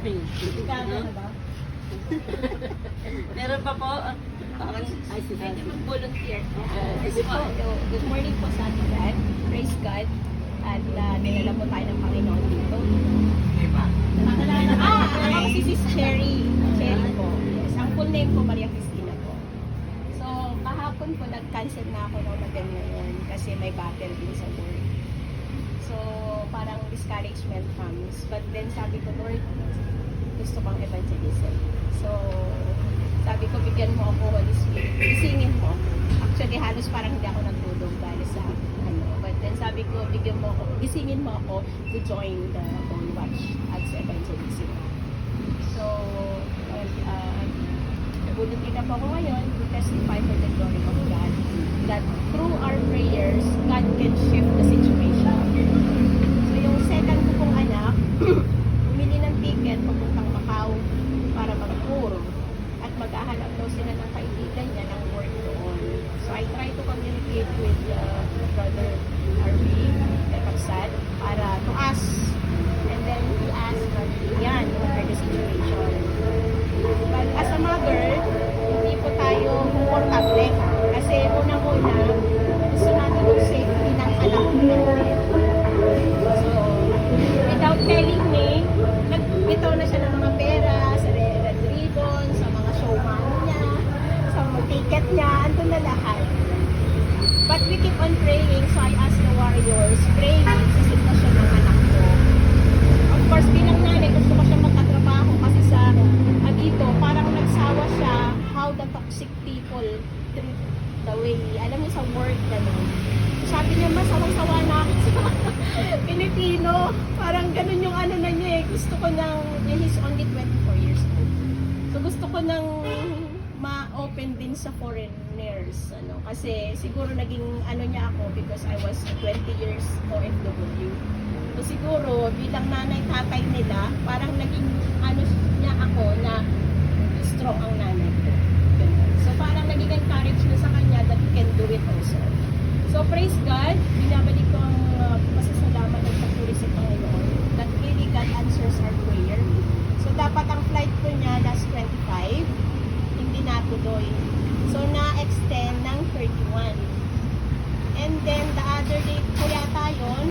Ikaw na ba? Meron pa po. Ay, si Pwede Daddy. mag-volunteer. Kasi po, Good morning po sa ating lahat. Praise God. At dinala po tayo ng Panginoon dito. Ako si Sis Cherry. Cherry po. Yes. Ang full name ko, Maria Cristina po. So, kahapon po nag-cancel na ako ng mag ngayon kasi may battle din sa work. So, parang discouragement comes. But then sabi ko, Lord, gusto kong evangelism. So, sabi ko, bigyan mo ako Holy Spirit. Isingin mo. Actually, halos parang hindi ako natulog dahil sa ano. But then sabi ko, bigyan mo ako, isingin mo ako to join the Holy Watch as evangelism. So, nabulutin na po ako ngayon to testify for the glory of God that through our prayers, God can shift the situation. So, yung second ko pong anak, bumili ng ticket papuntang Macau para mag-tour at maghahanap daw sila ng kaibigan niya ng work doon. So I try to communicate with Brother RV Kapsad para to ask, and then he asked yan, what are the situation. But as a mother, hindi po tayo komportable kasi unang-una gusto natin yung safety ng anak natin. So without telling me, nagbitaw na siya ng mga pera sa red ribbon, sa mga showman niya, sa mga ticket niya, andun na lahat. But we keep on praying, so I ask the warriors, praying sa sitwasyon ng anak ko. Of course, bilang nanay, gusto ko siya magkatrabaho kasi sa dito, parang nagsawa siya how the toxic people treat the way, alam mo sa work, gano'n. Sabi niya, masawang-sawa na ako sa Pilipino. Parang ganun yung ano na niya eh. Gusto ko nang, he's only 24 years old. So gusto ko nang ma-open din sa foreigners. Ano, kasi siguro naging ano niya ako because I was 20 years OFW. So siguro bilang nanay tatay nila, parang naging ano niya ako na strong ang nanay ko. Ganun. So parang naging encourage na sa kanya that he can do it also. So praise God, binabalik ko ang pasasalamat at papuri sa Panginoon that really God answers our prayer. So dapat ang flight ko niya last 25, hindi natuloy. So na-extend ng 31. And then the other day ko yata yun,